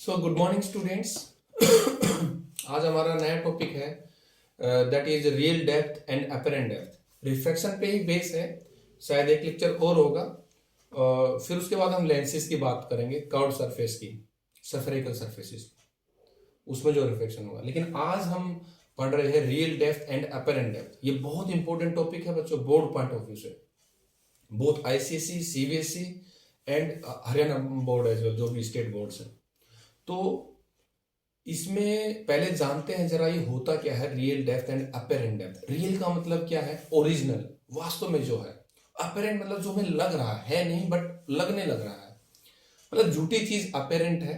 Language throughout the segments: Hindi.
So good morning students. आज हमारा नया टॉपिक है that is real depth and apparent depth. Refraction पे ही बेस है, शायद एक लेक्चर और होगा। फिर उसके बाद हम लेंसेज की बात करेंगे, कर्व्ड सरफेस की, सफेरिकल सरफेसेस, उसमें जो रिफ्लेक्शन होगा। लेकिन आज हम पढ़ रहे हैं real depth and apparent depth. ये बहुत इंपॉर्टेंट टॉपिक है बच्चों, बोर्ड पॉइंट ऑफ व्यू से, both ICSE, CBSE and Haryana board as well, जो भी स्टेट बोर्ड्स हैं। तो इसमें पहले जानते हैं जरा ये होता क्या है real depth and apparent depth. Real का मतलब क्या है? ओरिजिनल, वास्तव में जो है। अपेरेंट मतलब जो हमें लग रहा है नहीं बट लगने लग रहा है, मतलब झूठी चीज अपेरेंट है,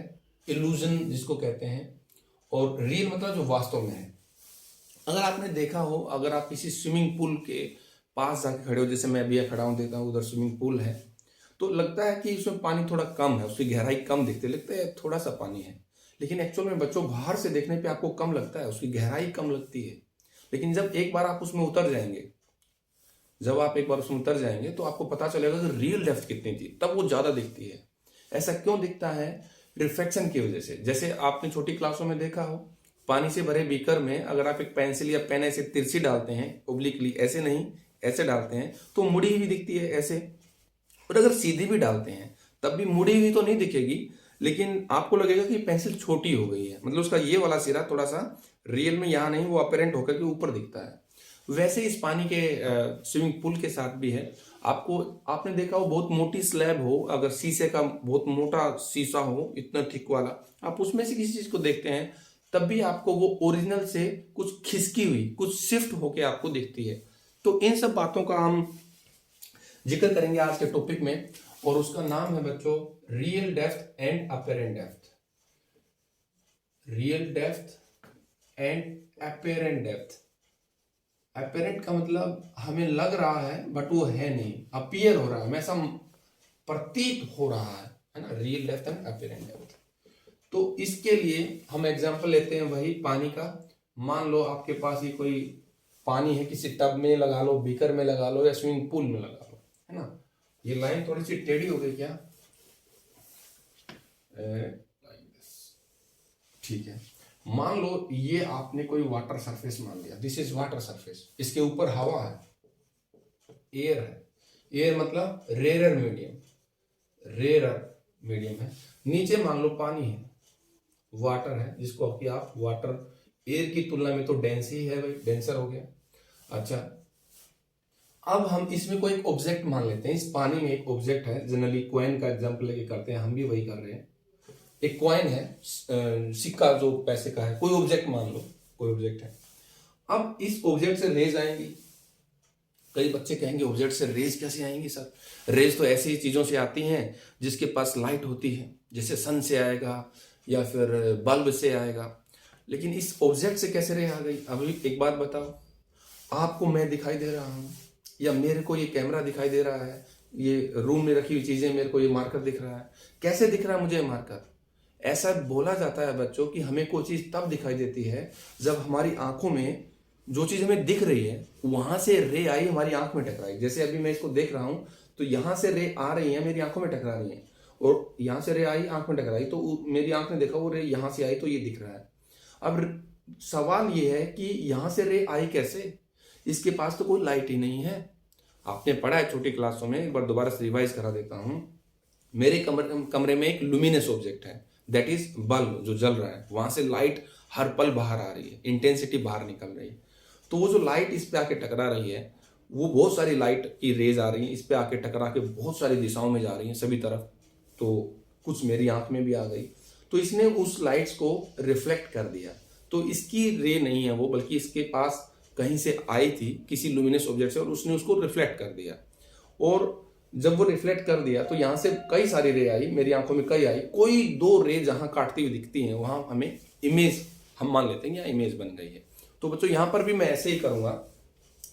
इल्यूजन जिसको कहते हैं। और रियल मतलब जो वास्तव में है। अगर आपने देखा हो, अगर आप किसी स्विमिंग पूल के पास जाके खड़े हो, जैसे मैं अभी खड़ा हूं, देखा हूं उधर स्विमिंग पूल है, तो लगता है कि इसमें पानी थोड़ा कम है, उसकी गहराई कम दिखती है, लगता है थोड़ा सा पानी है। लेकिन एक्चुअल में बच्चों बाहर से देखने पे आपको कम लगता है, उसकी गहराई कम लगती है। लेकिन जब एक बार आप उसमें उतर जाएंगे, जब आप एक बार उसमें उतर जाएंगे तो आपको पता चलेगा कि रियल डेप्थ कितनी थी, तब वो ज्यादा दिखती है। ऐसा क्यों दिखता है? रिफ्लेक्शन की वजह से। जैसे आपने छोटी क्लासों में देखा हो, पानी से भरे बीकर में अगर आप एक पेंसिल या पेन ऐसे तिरछी डालते हैं, ओब्लिकली, ऐसे नहीं, ऐसे डालते हैं, तो मुड़ी हुई दिखती है ऐसे। और अगर सीधी भी डालते हैं तब भी मुड़ी हुई तो नहीं दिखेगी, लेकिन आपको लगेगा कि पेंसिल छोटी हो गई है, मतलब उसका ये वाला सिरा थोड़ा सा रियल में यहाँ नहीं, वो अपेरेंट होकर के ऊपर दिखता है। वैसे इस पानी के स्विमिंग पूल के साथ भी है। आपने देखा हो, बहुत मोटी स्लैब हो, अगर शीशे का बहुत मोटा शीशा हो, इतना थिक वाला, आप उसमें से किसी चीज को देखते हैं, तब भी आपको वो ओरिजिनल से कुछ खिसकी हुई, कुछ शिफ्ट होके आपको दिखती है। तो इन सब बातों का हम जिक्र करेंगे आज के टॉपिक में, और उसका नाम है बच्चों real depth and apparent depth. Real depth and apparent depth. Apparent का मतलब हमें लग रहा है बट वो है नहीं, अपीयर हो रहा है, हमें ऐसा प्रतीत हो रहा है ना, real depth and apparent depth. तो इसके लिए हम एग्जांपल लेते हैं वही पानी का। मान लो आपके पास ये कोई पानी है, किसी टब में लगा लो, बीकर में लगा लो, या स्विमिंग पूल में लगा लो, है ना। ये लाइन थोड़ी सी टेढ़ी हो गई क्या? ठीक है। मान लो ये आपने कोई वाटर सरफेस मान लिया, दिस इज वाटर सरफेस, इसके ऊपर हवा है, एयर है। एयर मतलब रेयर मीडियम है। नीचे मान लो पानी है, वाटर है, जिसको कि आप वाटर, एयर की तुलना में तो डेंस ही है भाई, डेंसर हो गया। अच्छा, अब हम इसमें कोई एक ऑब्जेक्ट मान लेते हैं, इस पानी में एक ऑब्जेक्ट है, जनरली कॉइन का एग्जांपल लेके करते हैं, हम भी वही कर रहे हैं। एक कॉइन है, सिक्का जो पैसे का है, कोई ऑब्जेक्ट मान लो, कोई ऑब्जेक्ट है। अब इस ऑब्जेक्ट से रेज आएंगी। कई बच्चे कहेंगे ऑब्जेक्ट से रेज कैसे आएंगी सर? रेज तो ऐसी चीजों से आती हैं जिसके पास लाइट होती है, जैसे सन से आएगा या फिर बल्ब से आएगा। लेकिन इस ऑब्जेक्ट से कैसे रे आ गई? अभी एक बात बताओ, आपको मैं दिखाई दे रहा हूं, या मेरे को ये कैमरा दिखाई दे रहा है, ये रूम में रखी हुई चीजें, मेरे को ये मार्कर दिख रहा है, कैसे दिख रहा है मुझे मार्कर? ऐसा बोला जाता है बच्चों कि हमें कोई चीज तब दिखाई देती है जब हमारी आंखों में जो चीज हमें दिख रही है वहां से रे आई, हमारी आंख में टकराई। जैसे अभी मैं इसको देख रहा हूं तो यहां से रे आ रही है, मेरी आंखों में टकरा रही है, और यहां से रे आई, आंख में टकराई, तो मेरी आंख ने देखा वो रे यहां से आई, तो ये दिख रहा है। अब सवाल ये है कि यहां से रे आई कैसे? इसके पास तो कोई लाइट ही नहीं है। आपने पढ़ा है छोटी क्लासों में, एक बार दोबारा से रिवाइज करा देता हूं। मेरे कमरे में एक लुमिनस ऑब्जेक्ट है, दैट इज बल्ब जो जल रहा है, वहां से लाइट हर पल बाहर आ रही है, इंटेंसिटी बाहर निकल रही है। तो वो जो लाइट इस पे आके टकरा रही है, वो बहुत सारी लाइट की रेज आ रही है, इस पे आके टकरा के बहुत सारी दिशाओं में जा रही है, सभी तरफ। तो कुछ मेरी आंख में भी आ गई, तो इसने उस लाइट्स को रिफ्लेक्ट कर दिया। तो इसकी रे नहीं है वो, बल्कि इसके पास कहीं से आई थी, किसी लुमिनस ऑब्जेक्ट से, और उसने उसको रिफ्लेक्ट कर दिया। और जब वो रिफ्लेक्ट कर दिया तो यहां से कई सारी रे आई, मेरी आंखों में कई आई, कोई दो रे जहां काटती हुई दिखती हैं, वहां हमें इमेज, हम मान लेते हैं यहाँ इमेज बन गई है। तो बच्चों यहां पर भी मैं ऐसे ही करूंगा।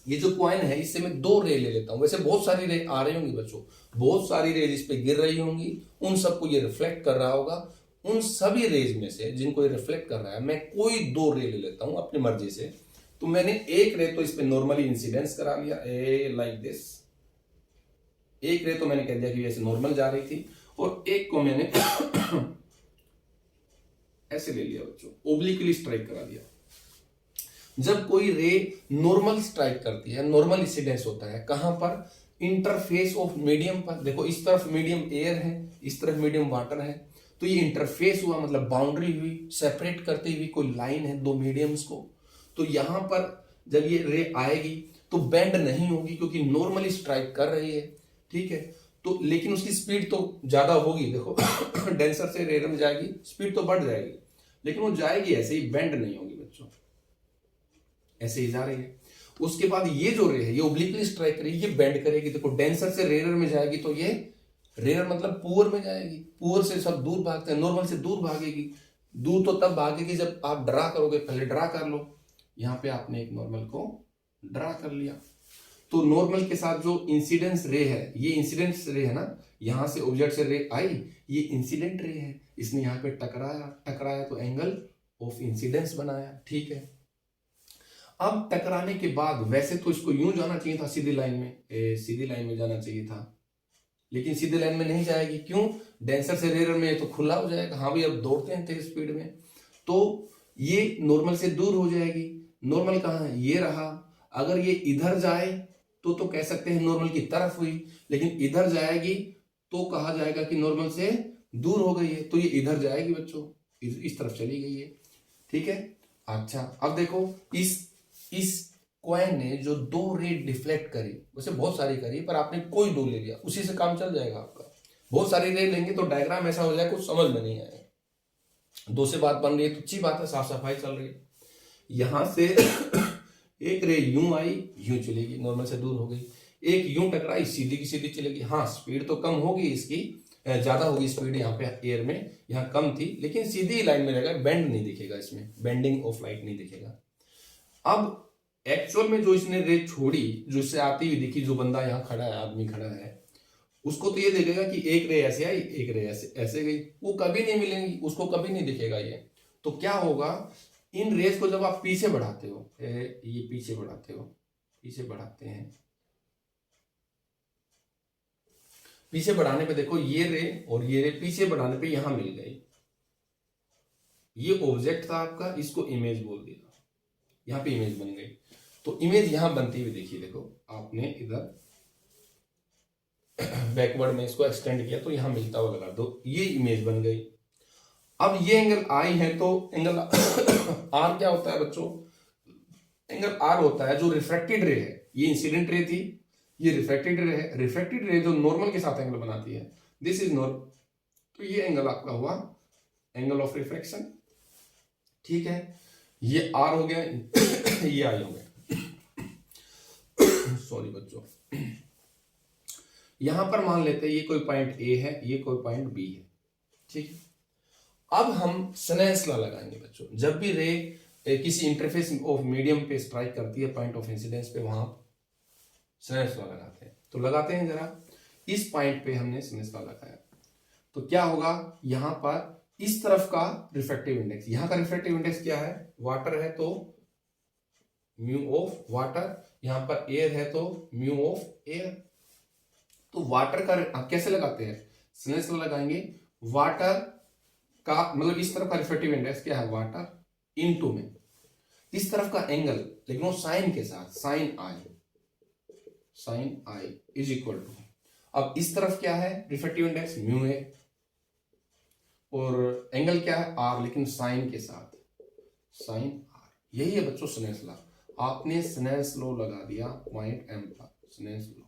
ये जो कॉइन है, इससे मैं दो रे ले लेता हूं। वैसे बहुत सारी रे आ रही होंगी बच्चों, बहुत सारी रेज इस पे गिर रही होंगी, उन सबको ये रिफ्लेक्ट कर रहा होगा। उन सभी रेज में से जिनको ये रिफ्लेक्ट कर रहा है, मैं कोई दो रे ले लेता हूं अपनी मर्जी से। तो मैंने एक रे तो इस पे नॉर्मली इंसिडेंस करा लिया, ए लाइक दिस। एक रे तो मैंने कह दिया कि वैसे नॉर्मल जा रही थी, और एक को मैंने ऐसे ले लिया बच्चों, ओब्लिकली स्ट्राइक करा दिया। जब कोई रे नॉर्मल स्ट्राइक करती है, नॉर्मल इंसिडेंस होता है कहां पर, इंटरफेस ऑफ मीडियम पर। देखो इस तरफ मीडियम एयर है, इस तरफ मीडियम वाटर है, तो ये इंटरफेस हुआ, मतलब बाउंड्री हुई, सेपरेट करती हुई कोई लाइन है दो मीडियम्स को। तो यहां पर जब ये रे आएगी तो बेंड नहीं होगी क्योंकि नॉर्मली स्ट्राइक कर रही है, ठीक है। तो लेकिन उसकी स्पीड तो ज्यादा होगी, देखो डेंसर से रेयर में जाएगी, स्पीड तो बढ़ जाएगी, लेकिन वो जाएगी ऐसे ही, बेंड नहीं होगी बच्चों, ऐसे ही जा रही है। उसके बाद ये जो रे है ये ओब्लिकली स्ट्राइक करेगी, ये बेंड करेगी, देखो डेंसर से रेयर में जाएगी तो ये रेयर मतलब पुअर में जाएगी, पुअर से सब दूर भागते हैं, नॉर्मल से दूर भागेगी। दूर तो तब भागेगी जब आप ड्रा करोगे, पहले ड्रा कर लो। यहां पे आपने एक नॉर्मल को ड्रा कर लिया, तो नॉर्मल के साथ जो इंसिडेंस रे है, ये इंसिडेंस रे है ना, यहां से ऑब्जेक्ट से रे आई, ये इंसिडेंट रे है, इसने यहां पे टकराया तो एंगल ऑफ इंसिडेंस बनाया, ठीक है। अब टकराने के बाद वैसे तो इसको यूं जाना चाहिए था, सीधी लाइन में, सीधी लाइन में जाना चाहिए था, लेकिन सीधी लाइन में नहीं जाएगी, क्यों, डेंसर से रेयर में तो खुला हो जाएगा। हाँ भाई, अब दौड़ते हैं तेज स्पीड में, तो ये नॉर्मल से दूर हो जाएगी। नॉर्मल कहाँ है, ये रहा। अगर ये इधर जाए तो कह सकते हैं नॉर्मल की तरफ हुई, लेकिन इधर जाएगी तो कहा जाएगा कि नॉर्मल से दूर हो गई है, तो ये इधर जाएगी बच्चों, इस तरफ चली गई है, ठीक है। अच्छा, अब देखो इस कॉइन ने जो दो रे डिफ्लेक्ट करी, वैसे बहुत सारी करी, पर आपने कोई दो ले लिया, उसी से काम चल जाएगा आपका। बहुत सारी रे लेंगे तो डायग्राम ऐसा हो जाए कुछ समझ में नहीं आएगा। दो से बात बन रही है तो अच्छी बात है, साफ सफाई चल रही है। यहां से एक रे यूं आई, यूं चलेगी, नॉर्मल से दूर हो गई। एक यूं टकराई, सीधी की सीधी चलेगी। हाँ, स्पीड तो कम होगी इसकी, ज्यादा होगी स्पीड यहाँ पे एयर में, यहाँ कम थी, लेकिन सीधी लाइन में रहेगा, बेंड नहीं दिखेगा इसमें, बेंडिंग ऑफ लाइट नहीं दिखेगा। अब एक्चुअल में जो इसने रे छोड़ी, जो इससे आती हुई दिखी, जो बंदा यहाँ खड़ा है, आदमी खड़ा है, उसको तो ये देखेगा कि एक रे ऐसे आई, एक रे ऐसे गई, वो कभी नहीं मिलेंगी, उसको कभी नहीं दिखेगा ये। तो क्या होगा, इन रेस को जब आप पीछे बढ़ाते हो, ये पीछे बढ़ाते हैं, पीछे बढ़ाने पे देखो ये रे और ये रे पीछे बढ़ाने पे यहां मिल गई। ये ऑब्जेक्ट था आपका, इसको इमेज बोल दिया, यहां पे इमेज बन गई। तो इमेज यहां बनती हुई देखिए, देखो आपने इधर बैकवर्ड में इसको एक्सटेंड किया तो यहां मिलता हुआ लगा दो, ये इमेज बन गई। अब ये एंगल आई है, तो एंगल आर क्या होता है बच्चों, एंगल आर होता है जो रिफ्रैक्टेड रे है। ये इंसिडेंट रे थी, ये रिफ्रैक्टेड रे है। रिफ्रैक्टेड रे जो नॉर्मल के साथ एंगल बनाती है, दिस इज नॉर्मल, तो ये एंगल आपका हुआ एंगल ऑफ रिफ्रैक्शन, ठीक है। ये आर हो गया, ये आई हो गया। सॉरी बच्चों, यहां पर मान लेते हैं ये कोई पॉइंट ए है, ये कोई पॉइंट बी है, ठीक है। अब हम स्नेल्स लॉ लगाएंगे बच्चों। जब भी रे किसी इंटरफेस ऑफ मीडियम पे स्ट्राइक करती है, पॉइंट ऑफ इंसिडेंस पे, वहां स्नेल्स लॉ लगाते हैं। तो लगाते हैं जरा, इस पॉइंट पे हमने स्नेल्स लॉ लगाया, तो क्या होगा, यहां पर इस तरफ का रिफ्रैक्टिव इंडेक्स, यहां का रिफ्रैक्टिव इंडेक्स क्या है, वाटर है तो म्यू ऑफ वाटर, यहां पर एयर है तो म्यू ऑफ एयर। तो वाटर का कैसे लगाते हैं, स्नेल्स लॉ लगाएंगे। वाटर का मतलब इस तरफ का रिफ्रैक्टिव इंडेक्स क्या है, वाटर इनटू में इस तरफ का एंगल, लेकिन वो साइन के साथ, sine i is equal to, अब इस तरफ क्या है रिफ्रैक्टिव इंडेक्स, म्यू है, और एंगल क्या है, आर, लेकिन साइन के साथ, साइन आर। यही है बच्चों स्नेल्स लॉ। आपने स्नेल्स लॉ लगा दिया पॉइंट एम पर, स्नेल्स लॉ।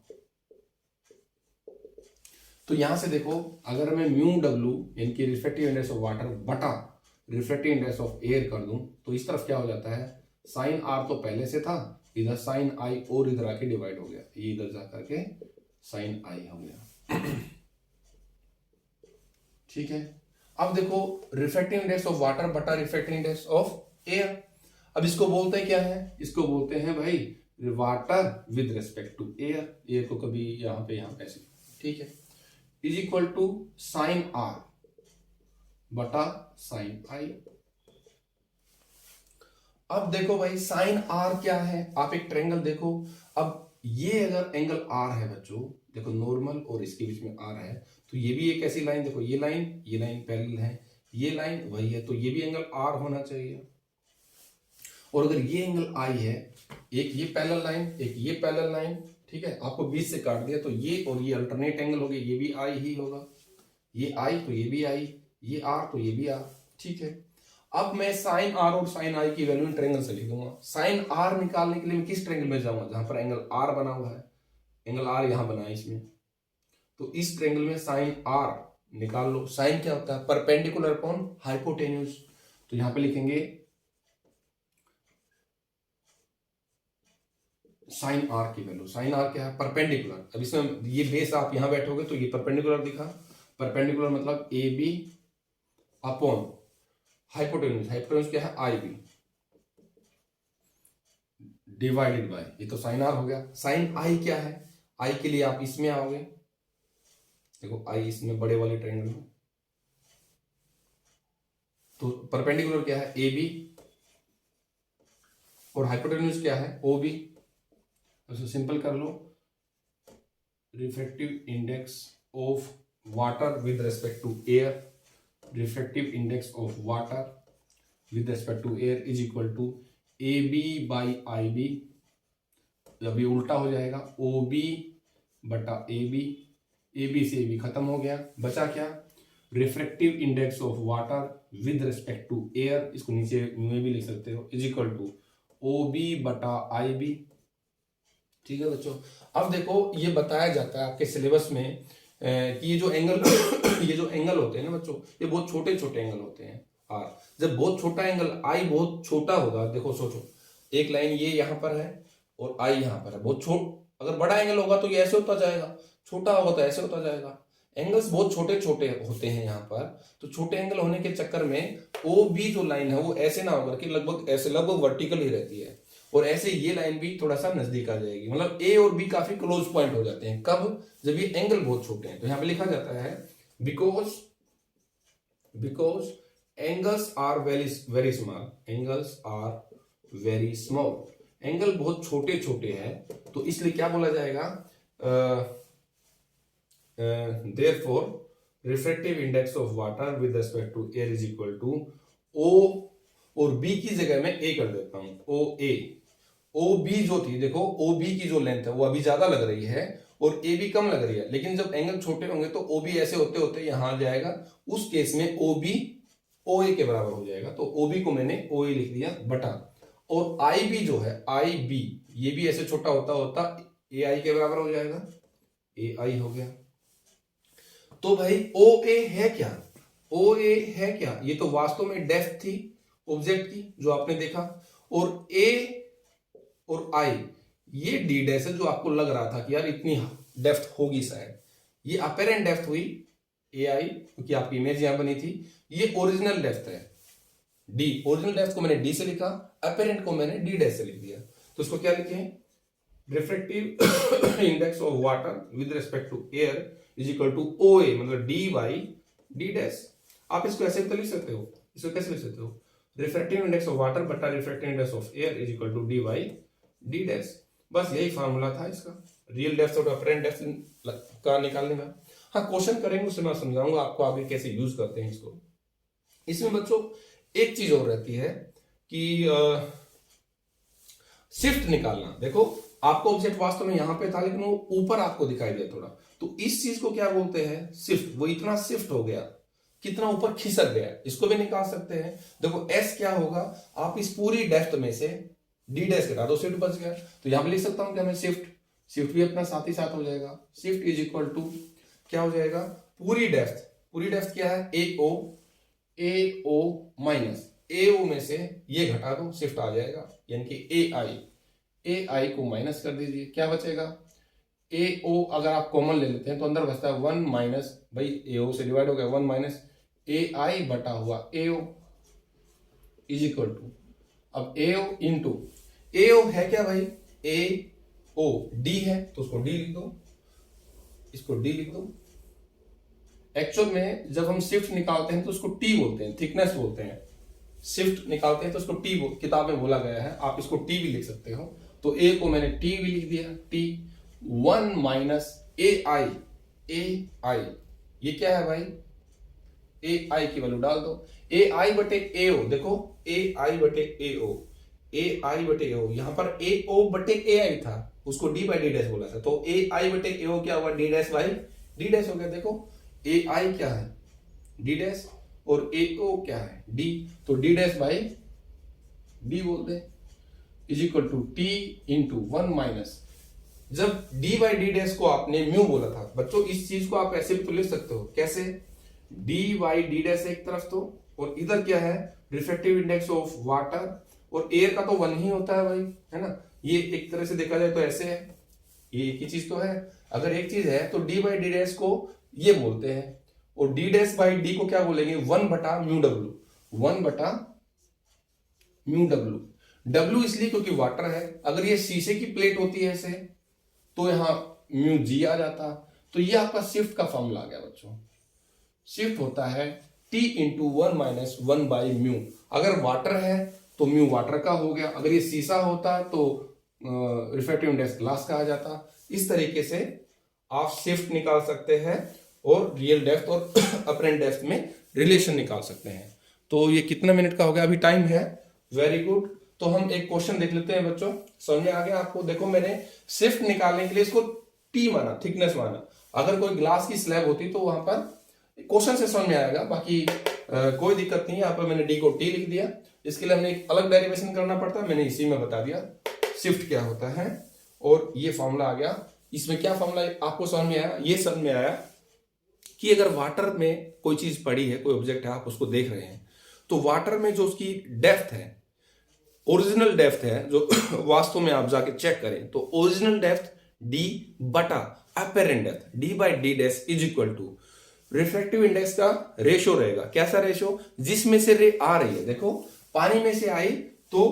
तो यहां से देखो, अगर मैं म्यू डब्ल्यू यानी कि रिफ्रैक्टिव इंडेक्स ऑफ वाटर बटा रिफ्रैक्टिव इंडेक्स ऑफ एयर कर दूं, तो इस तरफ क्या हो जाता है, साइन आर तो पहले से था, इधर साइन आई और इधर आके डिवाइड हो गया, ये इधर जा करके साइन आई हो गया, ठीक है। अब देखो, रिफ्रैक्टिव इंडेक्स ऑफ वाटर बटा रिफ्रैक्टिव इंडेक्स ऑफ एयर, अब इसको बोलते हैं क्या है, इसको बोलते हैं भाई water with respect to air. Air को कभी यहां पे ऐसे, ठीक है, is equal to sine r बटा साइन आई। अब देखो भाई, साइन आर क्या है, आप एक ट्रायंगल देखो। अब ये अगर एंगल आर है बच्चों, देखो नॉर्मल और इसके बीच में आर है, तो ये भी एक ऐसी लाइन, देखो ये लाइन पैरेलल है, ये लाइन वही है, तो ये भी एंगल आर होना चाहिए। और अगर ये एंगल आई है, एक ये पैरेलल लाइन, एक ये पैरेलल लाइन, ठीक है, आपको बीच से काट दिया, तो ये और ये अल्टरनेट एंगल हो गए, ये भी आई ही होगा, ये आई तो ये भी आई, ये आर तो ये भी आर, ठीक है। अब मैं साइन आर और साइन आई की वैल्यू ट्रायंगल से लिख दूंगा। साइन आर निकालने के लिए मैं किस ट्रायंगल में जाऊंगा, जहां पर एंगल आर बना हुआ है, एंगल आर यहां बना है इसमें, तो इस ट्रायंगल में साइन आर निकाल लो। साइन क्या होता है, परपेंडिकुलर अपॉन हाइपोटेन्यूज, तो यहां पे लिखेंगे साइन आर की वैल्यू, साइन आर क्या है, परपेंडिकुलर। अब इसमें ये बेस आप यहां बैठोगे तो ये परपेंडिकुलर दिखा, परपेंडिकुलर मतलब A B upon hypotenuse, hypotenuse क्या है आई बी डिवाइडेड बाय, ये तो साइन आर हो गया। साइन आई क्या है, आई के लिए आप इसमें आओगे, देखो आई इसमें बड़े वाले ट्रायंगल में, तो परपेंडिकुलर क्या है ए बी और हाइपोटेन्यूज क्या है ओ बी। तो सिंपल कर लो, refractive index of water with respect to air, refractive index of water with respect to air is equal to A B by I B. जब ये उल्टा हो जाएगा, ओ बी बटा ए बी से ए बी खत्म हो गया, बचा क्या, refractive index of water with respect to air, इसको नीचे में भी लिख सकते हो, is equal to O B बटा आई बी, ठीक है बच्चों। अब देखो ये बताया जाता है आपके सिलेबस में कि ये जो एंगल ये जो एंगल होते हैं ना बच्चों, ये बहुत छोटे छोटे एंगल होते हैं। आर जब बहुत छोटा एंगल आई बहुत छोटा होगा, देखो सोचो एक लाइन ये यहां पर है और आई यहां पर है, बहुत अगर बड़ा एंगल होगा तो ये ऐसे होता जाएगा, छोटा होगा तो ऐसे होता जाएगा। एंगल्स बहुत छोटे छोटे होते हैं यहाँ पर, तो छोटे एंगल होने के चक्कर में ओ बी जो लाइन है वो ऐसे ना होकर के लगभग ऐसे लगभग वर्टिकल ही रहती है, और ऐसे ये लाइन भी थोड़ा सा नजदीक आ जाएगी, मतलब ए और बी काफी क्लोज पॉइंट हो जाते हैं। कब, जब ये एंगल बहुत छोटे हैं। तो यहां पे लिखा जाता है because angles are very small, angles are very small, angle बहुत छोटे छोटे हैं, तो इसलिए क्या बोला जाएगा, therefore refractive index of water with respect to air is equal to O, और B की जगह मैं A कर देता हूं, OA। OB जो थी, देखो OB की जो लेंथ है वो अभी ज्यादा लग रही है और AB कम लग रही है, लेकिन जब एंगल छोटे होंगे तो OB ऐसे होते होते यहां आ जाएगा, उस केस में OB OA के बराबर हो जाएगा, तो OB को मैंने OA लिख दिया बटा, और IB जो है IB ये भी ऐसे छोटा होता होता AI के बराबर हो जाएगा, AI हो गया। तो भाई OA है क्या, OA है क्या, ये तो वास्तव में डेप्थ थी ऑब्जेक्ट की जो आपने देखा, और A और I ये D डैश है जो आपको लग रहा था कि यार इतनी डेप्थ होगी शायद, ये अपेरेंट डेप्थ हुई AI क्योंकि आपकी इमेज यहां बनी थी, ये ओरिजिनल डेप्थ है D, ओरिजिनल डेप्थ को मैंने D से लिखा, अपेरेंट को मैंने D डैश से लिख दिया, तो इसको क्या लिखे, refractive index of water with respect to air is equal to OA, मतलब D बाई D डैश। आप इसको ऐसे तो लिख सकते हो, इसको कैसे लिख सकते हो, रिफ्रैक्टिव इंडेक्स ऑफ वाटर बटा refractive index of air is equal to D by D dash. बस यही फार्मूला था इसका, रियल डेप्थ और अपेरेंट डेप्थ का निकालने का। हाँ क्वेश्चन करेंगे उससे मैं समझाऊंगा आपको आगे कैसे यूज करते हैं इसको। इसमें बच्चों एक चीज और रहती है कि शिफ्ट निकालना। देखो आपको ऑब्जेक्ट वास्तव में यहां पे था लेकिन वो ऊपर आपको दिखाई दिया थोड़ा, तो इस चीज को क्या बोलते हैं, शिफ्ट। वो इतना शिफ्ट हो गया, कितना ऊपर खिसक गया, इसको भी निकाल सकते हैं। देखो एस क्या होगा, आप इस पूरी डेप्थ में से डी डैश घटा दो, शिफ्ट बच गया, तो यहां पे लिख सकता हूं क्या मैं, शिफ्ट भी अपना साथ ही साथ हो जाएगा, शिफ्ट इज इक्वल टू क्या हो जाएगा, पूरी डेप्थ क्या है, ए ओ माइनस ए ओ में से ये घटा दो, शिफ्ट आ जाएगा, यानी कि ए आई को माइनस कर दीजिए, क्या बचेगा, ए ओ अगर आप कॉमन ले लेते हैं तो अंदर बचता है 1 माइनस, भाई ए ओ से डिवाइड हो गया 1 माइनस ए आई बटा हुआ ए ओ इज इक्वल टू, अब ए ओ इंटू ए ओ है क्या भाई, ए ओ डी है तो उसको डी लिख दो, इसको डी लिख दो। एक्चुअल में जब हम शिफ्ट निकालते हैं तो उसको टी बोलते हैं, थिकनेस बोलते हैं, शिफ्ट निकालते हैं तो उसको टी किताब में बोला गया है, आप इसको टी भी लिख सकते हो, तो ए को मैंने टी भी लिख दिया, टी 1 माइनस ए आई, ये क्या है भाई, ए आई की वैल्यू डाल दो, ए आई बटे ए ओ, देखो ए आई बटे ए ओ, ए आई बटे ए ओ, यहां पर ए ओ बटे ए आई था, उसको डी बाई डी डैश बोला था, तो ए आई बटे ए ओ क्या हुआ, D dash by D dash हो गया। देखो ए आई क्या है, डी डैश, और ए ओ क्या है, डी, तो डी डैश बाई डी बोल दे, is equal to T into 1 minus, जब डी बाई डी डैश को आपने म्यू बोला था बच्चों, इस चीज को आप ऐसे भी तो लिख सकते हो, कैसे, डी बाई डी डैश एक तरफ तो, और इधर क्या है, रिफ्रैक्टिव इंडेक्स ऑफ वाटर, और एयर का तो 1 ही होता है भाई, है ना, ये एक तरह से देखा जाए तो ऐसे है, ये एक ही चीज तो है, अगर एक चीज है तो डी बाई डी डैश को ये बोलते हैं, और डी डैश बाई डी को क्या बोलेंगे, 1 बटा म्यू डब्ल्यू, 1 बटा म्यू डब्ल्यू, डब्ल्यू इसलिए क्योंकि वाटर है, अगर ये शीशे की प्लेट होती है ऐसे तो यहां म्यू जी आ जाता, तो ये आपका शिफ्ट का फॉर्मूला आ गया बच्चों, शिफ्ट होता है T into 1 minus 1 by mu, अगर वाटर है तो म्यू वाटर का हो गया, अगर ये शीशा होता तो रिफ्रैक्टिव इंडेक्स ग्लास का आ जाता। इस तरीके से आप शिफ्ट निकाल सकते हैं और रियल डेप्थ और अपरेंट डेप्थ में रिलेशन निकाल सकते हैं। तो ये कितना मिनट का हो गया, अभी टाइम है, वेरी गुड। तो हम एक क्वेश्चन देख लेते हैं बच्चों, समझ में आ गया आपको, देखो मैंने शिफ्ट निकालने के लिए इसको टी माना, थिकनेस माना, अगर कोई ग्लास की स्लैब होती तो वहां पर क्वेश्चन से समझ में आएगा, बाकी कोई दिक्कत नहीं है, यहाँ पर मैंने डी को टी लिख दिया, इसके लिए हमने एक अलग डेरिवेशन करना पड़ता है, मैंने इसी में बता दिया शिफ्ट क्या होता है, और ये फॉर्मूला आ गया। इसमें क्या फॉर्मूला आपको समझ में आया, ये समझ में आया कि अगर वाटर में कोई चीज पड़ी है, कोई ऑब्जेक्ट है, आप उसको देख रहे हैं, तो वाटर में जो उसकी डेप्थ है, ओरिजिनल डेप्थ है, जो वास्तव में आप जाके चेक करें तो ओरिजिनल डेप्थ डी बटा apparent depth D by D dash is equal to refractive index का रेशो रहेगा, कैसा रेशो, जिसमें से रे आ रही है, देखो पानी में से आई तो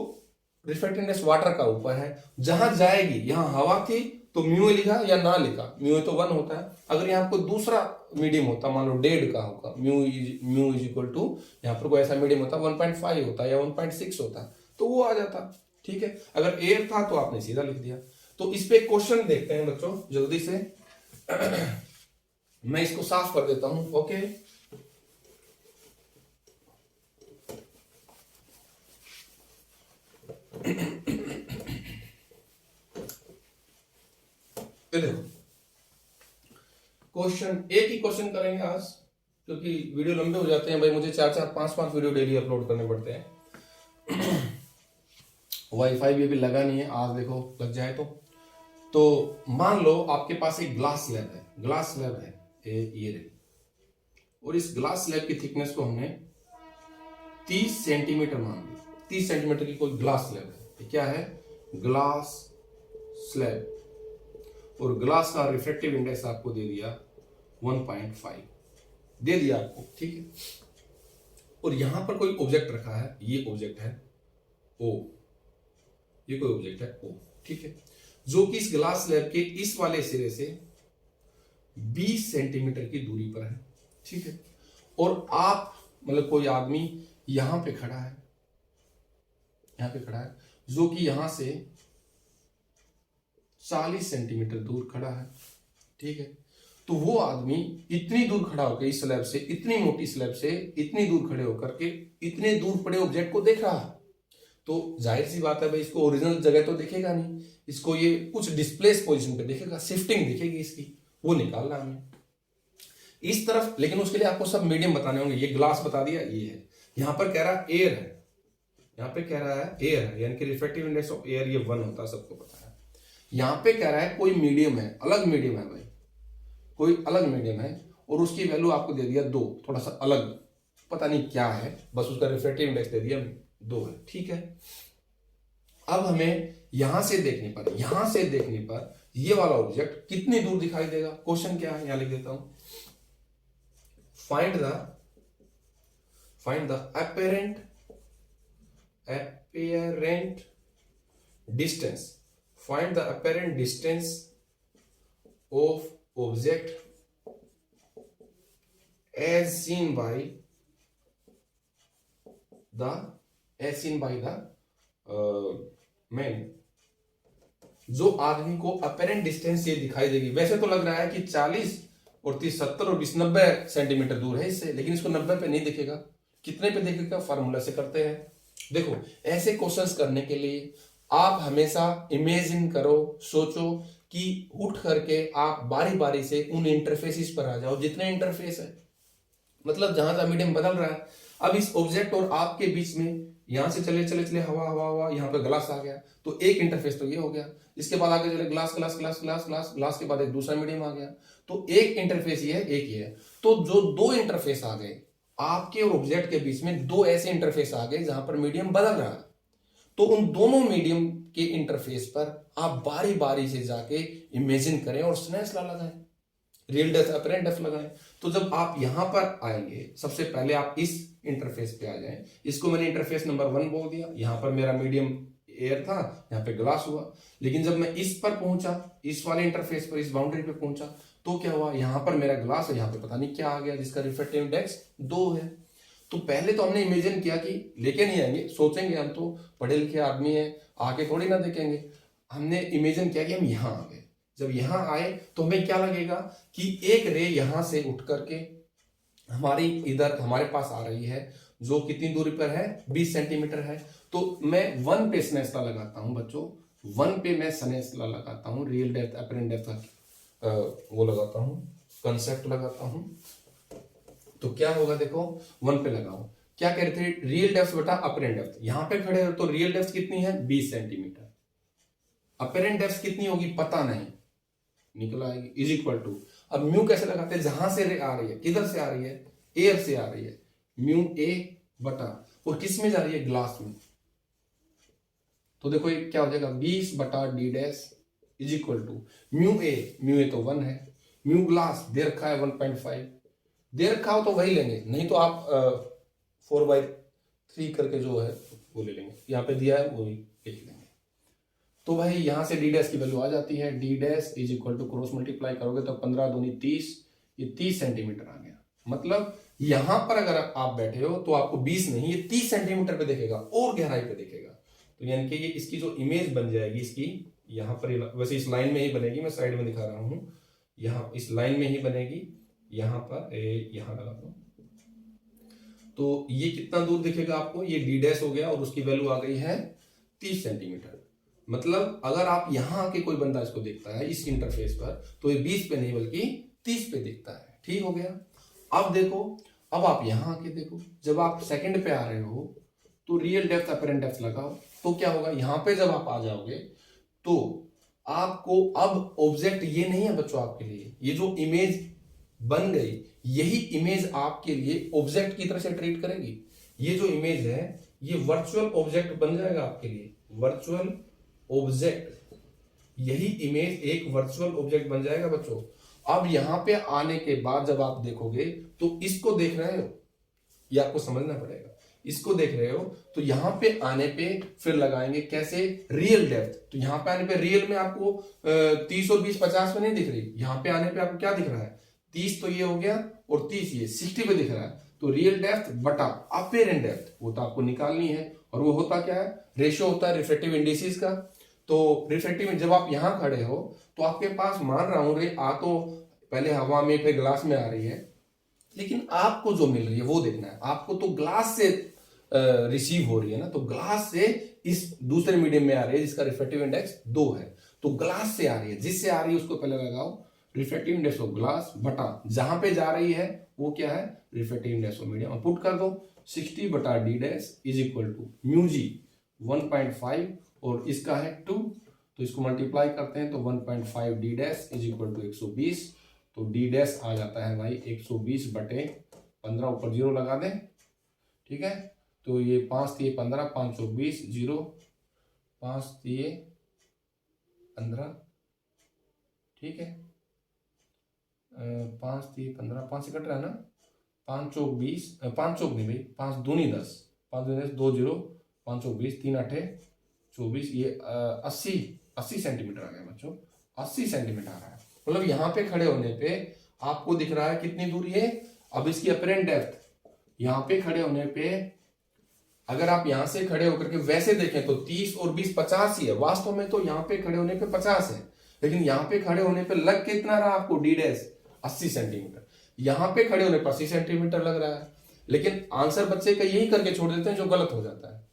रिफ्रैक्टिव इंडेक्स वाटर का ऊपर है, जहां जाएगी, यहां हवा थी तो म्यू लिखा या ना लिखा, म्यू तो 1 होता है, अगर यहाँ कोई दूसरा मीडियम होता, मान लो 1.5 का होगा, म्यू इज इक्वल टू, यहाँ पर कोई ऐसा मीडियम होता 1.5 होता या 1.6 होता, तो वो आ जाता, ठीक है। अगर एयर था तो आपने सीधा लिख दिया। तो इस पे क्वेश्चन देखते हैं बच्चों जल्दी से मैं इसको साफ कर देता हूं, ओके। देखो क्वेश्चन, एक ही क्वेश्चन करेंगे आज, क्योंकि वीडियो लंबे हो जाते हैं भाई, मुझे 4-4, 5-5 वीडियो डेली अपलोड करने पड़ते हैं। वाईफाई भी अभी लगा नहीं है, आज देखो लग जाए तो मान लो आपके पास एक ग्लास स्लैब है, ग्लास स्लैब है ये रे, और इस ग्लास स्लैब की थिकनेस को हमने 30 सेंटीमीटर मान ली, 30 सेंटीमीटर की कोई ग्लास स्लैब है, ये क्या है, ग्लास स्लैब, और ग्लास का रिफ्रैक्टिव इंडेक्स आपको दे दिया 1.5 दे दिया आपको, ठीक है। और यहां पर कोई ऑब्जेक्ट रखा है, ये ऑब्जेक्ट है ओ, ये कोई ऑब्जेक्ट है ओ, ठीक है, जो कि इस ग्लास स्लैब के इस वाले सिरे से 20 सेंटीमीटर की दूरी पर है, ठीक है। और आप मतलब कोई आदमी यहां पे खड़ा है, यहां पे खड़ा है, जो कि यहां से 40 सेंटीमीटर दूर खड़ा है, ठीक है। तो वो आदमी इतनी दूर खड़ा होकर इस स्लैब से, इतनी मोटी स्लैब से इतनी दूर खड़े होकर के इतने दूर पड़े ऑब्जेक्ट को देख रहा है, तो जाहिर सी बात है भाई, इसको ओरिजिनल जगह तो देखेगा नहीं, इसको ये कुछ डिस्प्लेस पोजीशन पे देखेगा, शिफ्टिंग दिखेगी इसकी, वो निकालना हमें इस तरफ। लेकिन उसके लिए आपको सब मीडियम बताने होंगे, ये ग्लास बता दिया, ये है, यहां पर कह रहा है एयर है, यहां पे कह रहा है एयर है, यानी कि रिफ्रैक्टिव इंडेक्स ऑफ एयर ये 1 होता है, सबको पता है। यहां पे कह रहा है कोई मीडियम है, अलग मीडियम है भाई, कोई अलग मीडियम है, और उसकी वैल्यू आपको दे दिया 2, थोड़ा सा अलग, पता नहीं क्या है, बस उसका रिफ्रैक्टिव इंडेक्स दे दिया 2 है, ठीक है। अब हमें यहां से देखने पर ये वाला ऑब्जेक्ट कितनी दूर दिखाई देगा, क्वेश्चन क्या है, यहां लिख देता हूं, find the apparent distance, find the apparent distance of object as seen by the man, जो आदमी को अपेरेंट डिस्टेंस ये दिखाई देगी। वैसे तो लग रहा है कि 40 और 30 70 और 20 90 सेंटीमीटर दूर है इससे, लेकिन इसको 90 पे नहीं दिखेगा। कितने पे दिखेगा? फार्मूला से करते हैं। देखो, ऐसे क्वेश्चंस करने के लिए आप हमेशा इमेजिन करो, सोचो कि उठ करके आप बारी बारी से उन इंटरफेसिस पर आ जाओ जितने इंटरफेस है, मतलब जहां जहां मीडियम बदल रहा है। अब इस ऑब्जेक्ट और आपके बीच में यहां से चले चले चले हवा हवा हवा, यहाँ पे ग्लास आ गया, तो एक इंटरफेस तो ये हो गया। इसके बाद आगे चले glass glass glass glass glass glass के बाद एक दूसरा मीडियम आ गया, तो एक इंटरफेस ये है, एक ये है। तो जो दो इंटरफेस आ गए आपके और ऑब्जेक्ट के बीच में, दो ऐसे इंटरफेस आ गए जहां पर मीडियम बदल रहा है, तो उन दोनों मीडियम के इंटरफेस पर आप बारी बारी से जाके इमेजिन करें और स्नेस ला लगाएं, रियल डेप्थ अपरेंट डेप्थ लगाएं। तो जब आप यहां पर आएंगे, सबसे पहले आप इस इंटरफेस पे आ जाएं। इसको मैंने इंटरफेस नंबर 1 बोल दिया, यहां पर मेरा मीडियम एयर था, यहाँ पे ग्लास हुआ। लेकिन जब मैं इस पर पहुंचा, इस वाले इंटरफेस पर, इस बाउंड्री पे पहुंचा, तो क्या हुआ? यहाँ पर मेरा ग्लास है, यहाँ पे पता नहीं क्या आ गया, जिसका रिफ्रैक्टिव इंडेक्स 2 है। तो पहले तो हमने इमेजिन किया कि लेके नहीं आएंगे, सोचेंगे, हम तो पढ़े लिखे आदमी हैं, आके थोड़ी ना देखेंगे। हमने इमेजिन किया कि हम यहाँ आ गए। जब यहाँ आए तो हमें क्या लगेगा कि एक रे यहाँ से उठ करके हमारी इधर हमारे पास आ रही है, जो कितनी दूरी पर है? 20 सेंटीमीटर है। तो मैं 1 पे स्नेसला लगाता हूं बच्चों, 1 पे मैं स्नेसला लगाता हूं, रियल डेप्थ अपरेंट डेप्थ का वो लगाता हूं, कंसेप्ट लगाता हूं। तो क्या होगा? देखो, 1 पे लगाओ, क्या कह रहे थे? रियल डेप्थ बटा अपरेंट डेप्थ। यहां पे खड़े हो तो रियल डेप्थ कितनी है? 20 सेंटीमीटर। अपरेंट डेप्थ कितनी होगी? पता नहीं, निकल आएगी, इज इक्वल टू। अब म्यू कैसे लगाते हैं? जहां से रे आ रही है, किधर से आ रही है? एयर से आ रही है, म्यू ए बटा, और किस में जा रही है? ग्लास में। तो देखो ये क्या हो जाएगा? 20 बटा D dash is equal to mu A तो 1 है, म्यू ग्लास दे रखा है 1.5, दे रखा हो तो वही लेंगे, नहीं तो आप 4/3 करके जो है वो ले लेंगे, यहाँ पे दिया है वही लिख लेंगे। तो भाई यहां से डी डैश की वैल्यू आ जाती है, D dash is equal to, cross multiply करोगे तो 15 दूनी 30, ये 30 सेंटीमीटर आ गया। मतलब यहां पर अगर आप बैठे हो तो आपको 20 नहीं, ये 30 सेंटीमीटर पे देखेगा और गहराई पे देखेगा। तो यानी कि ये इसकी जो इमेज बन जाएगी इसकी, यहाँ पर वैसे इस लाइन में ही बनेगी, मैं साइड में दिखा रहा हूं, यहाँ इस लाइन में ही बनेगी, यहाँ पर यहाँ लगा दो, तो ये कितना दूर दिखेगा आपको? ये डी डैश हो गया और उसकी वैल्यू आ गई है 30 सेंटीमीटर। मतलब अगर आप यहां आके कोई बंदा इसको देखता है इस इंटरफेस पर, तो ये 20 पे नहीं बल्कि 30 पे दिखता है। ठीक हो गया। अब देखो, अब आप यहां आके देखो, जब आप सेकंड पे आ रहे हो तो रियल डेप्थ अपरेंट डेप्थ लगाओ, तो क्या होगा? यहां पे जब आप आ जाओगे तो आपको अब ऑब्जेक्ट ये नहीं है बच्चों आपके लिए, ये जो इमेज बन गई, यही इमेज आपके लिए ऑब्जेक्ट की तरह से ट्रीट करेगी। ये जो इमेज है ये वर्चुअल ऑब्जेक्ट बन जाएगा आपके लिए, वर्चुअल ऑब्जेक्ट, यही इमेज एक वर्चुअल ऑब्जेक्ट बन जाएगा बच्चों। अब यहां पे आने के बाद जब आप देखोगे तो इसको देख रहे हो, ये आपको समझना पड़ेगा, इसको देख रहे हो तो यहां पे आने पे फिर लगाएंगे कैसे? Real depth. तो यहां पे आने पे रियल में आपको 30 और 20 50 में नहीं दिख रही, यहां पे आने पे आपको क्या दिख रहा है? 30 तो ये हो गया और 30 ये 60 पे दिख रहा है। तो रियल डेप्थ बटा अपरेंट डेप्थ वो तो आपको निकालनी है, और वो होता क्या है? रेशियो होता है रिफ्रैक्टिव इंडिसेस का। तो रिफ्रैक्टिव जब आप यहां खड़े हो तो आपके पास, मान रहा हूं रे आ तो पहले हवा में फिर ग्लास में आ रही है, लेकिन आपको जो मिल रही है वो देखना है। आपको तो ग्लास से रिसीव हो रही है ना, तो ग्लास से इस दूसरे मीडियम में आ रही है जिसका रिफ्रैक्टिव इंडेक्स 2 है, तो ग्लास से आ रही है, जिससे आ रही है उसको पहले लगाओ रिफ्रैक्टिव इंडेक्स ऑफ ग्लास बटा जहां पे जा रही है वो क्या है? Refractive index of medium. Put कर दो 60 बटा D dash is equal to mu G 1.5 और इसका है 2, तो इसको मल्टीप्लाई करते हैं तो 1.5 D dash is equal to 120, तो डी डैश आ जाता है भाई 120 बटे 15, ऊपर 0 लगा दें, ठीक है। तो ये 5 3 15, 520 0, 5 3 15, ठीक है, 5 3 15, 5 से कट रहा है ना, 5 चौक 20, 5 चौक नहीं भाई, 5 दूनी 10, 5 दूनी 10, 2 0, 5 चौक 20, 3 8 24, ये 80 सेंटीमीटर आ गया बच्चों, 80 सेंटीमीटर आ रहा है। मतलब यहाँ पे खड़े होने पे आपको दिख रहा है कितनी दूरी है। अब इसकी अपरेंट डेप्थ, यहाँ पे खड़े होने पे अगर आप यहां से खड़े होकर के वैसे देखें तो 30 और 20 50 ही है, वास्तव में तो यहाँ पे खड़े होने पे 50 है, लेकिन यहाँ पे खड़े होने पे लग कितना रहा आपको? D dash 80 centimetre. यहां पे खड़े होने पर 80 सेंटीमीटर लग रहा है, लेकिन आंसर बच्चे का यही करके छोड़ देते हैं जो गलत हो जाता है।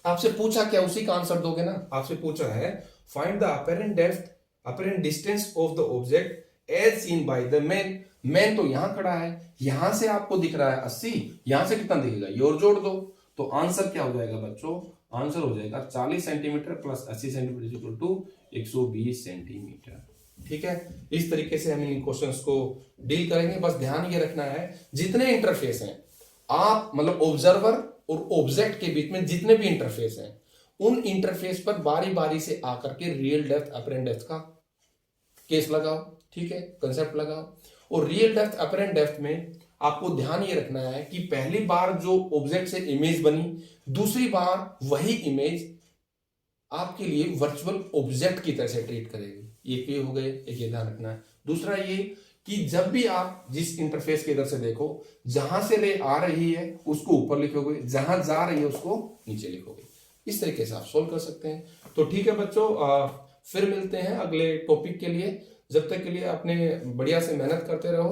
आपसे पूछा क्या, उसी का आंसर दोगे ना। आपसे पूछा है find the apparent depth apparent distance of the object as seen by the man. Man तो यहां खड़ा है, यहां से आपको दिख रहा है 80, यहां से कितना दिखेगा, ये और जोड़ दो तो आंसर क्या हो जाएगा बच्चों, आंसर हो जाएगा 40 centimetre plus 80 centimetre equal to 120 centimetre. ठीक है, इस तरीके से हम इन क्वेश्चंस को डील करेंगे। बस ध्यान ये रखना है जितने इंटरफेस हैं आप मतलब ऑब्जर्वर और ऑब्जेक्ट के बीच में जितने भी इंटरफेस हैं उन इंटरफेस पर बारी बारी से आकर के रियल डेप्थ अपरेंट डेप्थ का केस लगाओ। ठीक है, कंसेप्ट लगाओ। और रियल डेप्थ अपरेंट डेप्थ में आपको ध्यान ये रखना है कि पहली बार जो ऑब्जेक्ट से इमेज बनी, दूसरी बार वही इमेज आपके लिए वर्चुअल ऑब्जेक्ट की तरह से ट्रीट करेगी। ये हो गए, एक ये ध्यान रखना है। दूसरा ये कि जब भी आप जिस इंटरफेस के इधर से देखो, जहां से रे आ रही है उसको ऊपर लिखोगे, जहां जा रही है उसको नीचे लिखोगे। इस तरीके से आप सोल्व कर सकते हैं। तो ठीक है बच्चों, फिर मिलते हैं अगले टॉपिक के लिए। जब तक के लिए अपने बढ़िया से मेहनत करते रहो।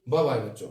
बाय बाय बच्चों।